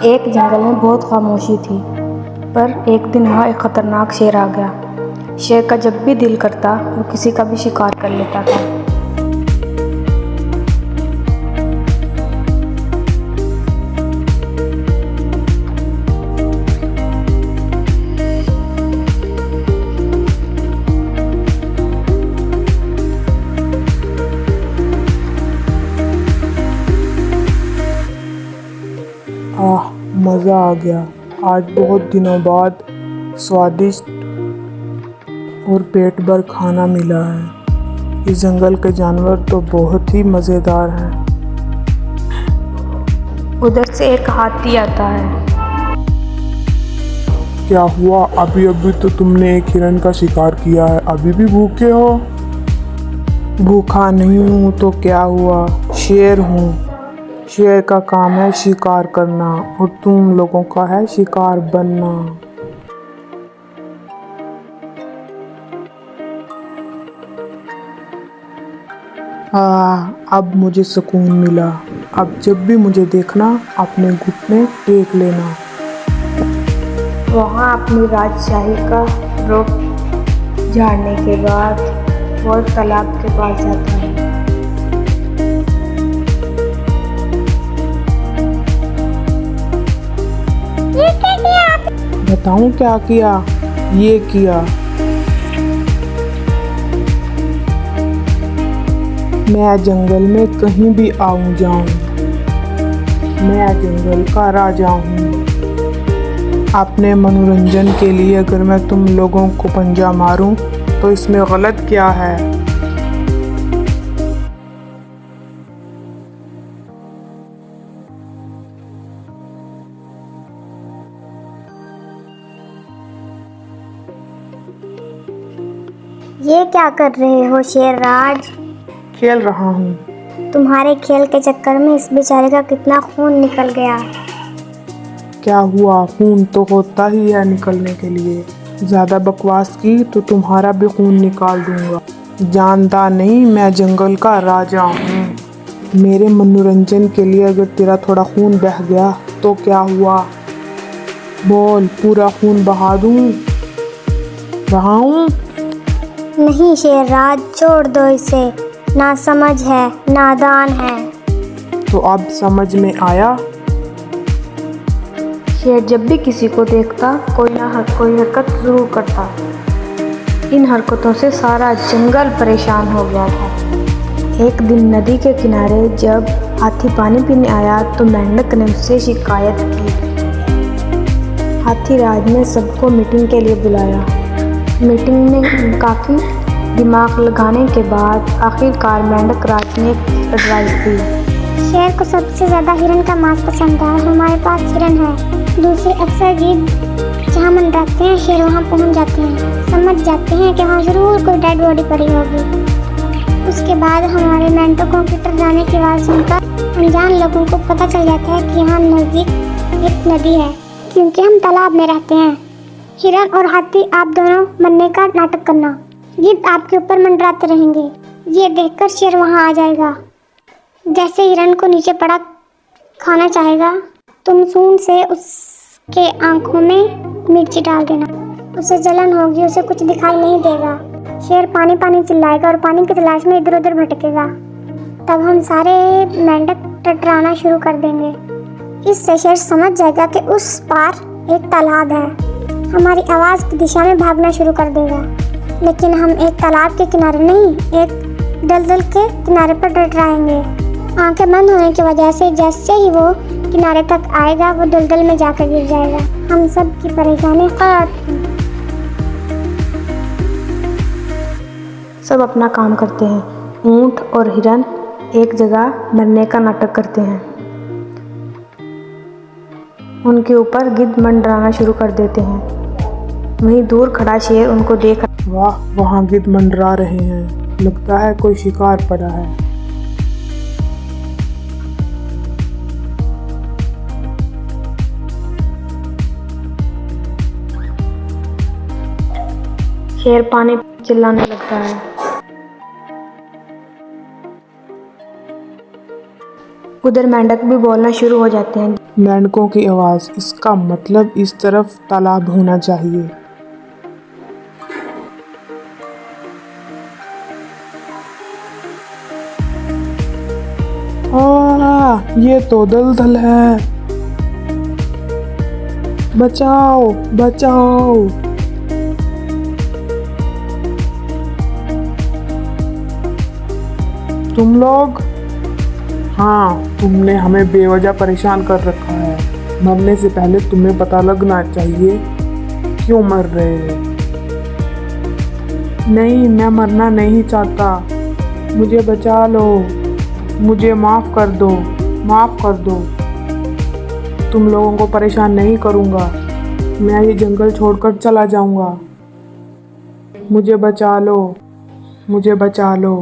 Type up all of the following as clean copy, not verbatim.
एक जंगल में बहुत खामोशी थी, पर एक दिन वहाँ एक खतरनाक शेर आ गया। शेर का जब भी दिल करता वो किसी का भी शिकार कर लेता था। मज़ा आ गया। आज बहुत दिनों बाद स्वादिष्ट और पेट भर खाना मिला है। इस जंगल के जानवर तो बहुत ही मज़ेदार हैं। उधर से एक हाथी आता है। क्या हुआ? अभी अभी तो तुमने एक हिरन का शिकार किया है, अभी भी भूखे हो? भूखा नहीं हूँ तो क्या हुआ, शेर हूँ। शेर का काम है शिकार करना और तुम लोगों का है शिकार बनना। अब मुझे सुकून मिला। अब जब भी मुझे देखना अपने घुटने टेक लेना। वहाँ अपनी राजशाही का रुख झाड़ने के बाद वो तालाब के पास जाता है। ये क्या किया? बताऊं क्या किया? ये किया। मैं जंगल में कहीं भी आऊं जाऊं, मैं जंगल का राजा हूँ। अपने मनोरंजन के लिए अगर मैं तुम लोगों को पंजा मारूं तो इसमें गलत क्या है? ये क्या कर रहे हो शेरराज? खेल रहा हूँ। तुम्हारे खेल के चक्कर में इस बेचारे का कितना खून निकल गया। क्या हुआ? खून तो होता ही है निकलने के लिए। ज़्यादा बकवास की तो तुम्हारा भी खून निकाल दूंगा। जानता नहीं मैं जंगल का राजा हूँ। मेरे मनोरंजन के लिए अगर तेरा थोड़ा खून बह गया तो क्या हुआ? बोल, पूरा खून बहा दूँ? बहाऊँ? नहीं शेरराज, छोड़ दो इसे। ना समझ है, नादान है। तो अब समझ में आया? शेर जब भी किसी को देखता कोई हरकत जरूर करता। इन हरकतों से सारा जंगल परेशान हो गया था। एक दिन नदी के किनारे जब हाथी पानी पीने आया तो मेंढक ने उससे शिकायत की। हाथी राज ने सबको मीटिंग के लिए बुलाया। मीटिंग में काफ़ी दिमाग लगाने के बाद आखिरकार मेंढक राज ने एक एडवाइस दी। शेर को सबसे ज़्यादा हिरन का मांस पसंद है। हमारे पास हिरन है। दूसरे अक्सर गिद्ध जहाँ मंडराते हैं शेर वहाँ पहुँच जाते हैं। समझ जाते हैं कि वहाँ ज़रूर कोई डेड बॉडी पड़ी होगी। उसके बाद हमारे मेंढकों की टकराने की आवाज़ सुनकर अनजान लोगों को पता चल जाता है कि यहाँ नज़दीक एक नदी है, क्योंकि हम तालाब में रहते हैं। हिरन और हाथी आप दोनों मरने का नाटक करना। गिद्ध आपके ऊपर मंडराते रहेंगे। ये देखकर शेर वहाँ आ जाएगा। जैसे हिरन को नीचे पड़ा खाना चाहेगा, तुम सूंड से उसके आंखों में मिर्ची डाल देना। उसे जलन होगी, उसे कुछ दिखाई नहीं देगा। शेर पानी पानी चिल्लाएगा और पानी की तलाश में इधर उधर भटकेगा। तब हम सारे मेंढक टटराना शुरू कर देंगे। इससे शेर समझ जाएगा कि उस पार एक तालाब है। हमारी आवाज़ की दिशा में भागना शुरू कर देगा। लेकिन हम एक तालाब के किनारे नहीं, एक दलदल के किनारे पर टटराएंगे। आंखें बंद होने की वजह से जैसे ही वो किनारे तक आएगा वो दलदल में जाकर गिर जाएगा। हम सब की परेशानी खत्म। सब अपना काम करते हैं। ऊंट और हिरन एक जगह मरने का नाटक करते हैं। उनके ऊपर गिद्ध मंडराना शुरू कर देते हैं। वहीं दूर खड़ा शेर उनको देख। वाह, वहाँ गिद्ध मंडरा रहे हैं। लगता है कोई शिकार पड़ा है। शेर पानी चिल्लाने लगता है। उधर मेंढक भी बोलना शुरू हो जाते हैं। मेंढकों की आवाज़, इसका मतलब इस तरफ तालाब होना चाहिए। ये तो दलदल है। बचाओ बचाओ। तुम लोग? हाँ, तुमने हमें बेवजह परेशान कर रखा है। मरने से पहले तुम्हें पता लगना चाहिए क्यों मर रहे हो। नहीं, मैं मरना नहीं चाहता। मुझे बचा लो। मुझे माफ़ कर दो, माफ़ कर दो। तुम लोगों को परेशान नहीं करूँगा। मैं ये जंगल छोड़कर चला जाऊँगा। मुझे बचा लो, मुझे बचा लो।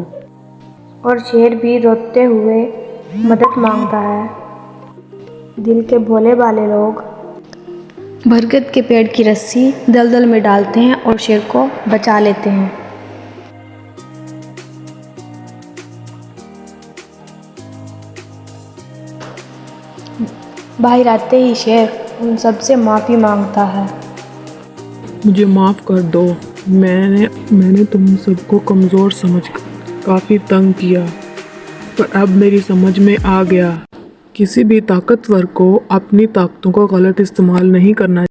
और शेर भी रोते हुए मदद मांगता है। दिल के भोले भाले लोग बरगद के पेड़ की रस्सी दलदल में डालते हैं और शेर को बचा लेते हैं। बाहर आते ही शेर उन सबसे माफ़ी मांगता है। मुझे माफ़ कर दो। मैंने तुम सबको कमज़ोर समझकर काफ़ी तंग किया, पर अब मेरी समझ में आ गया किसी भी ताकतवर को अपनी ताकतों का गलत इस्तेमाल नहीं करना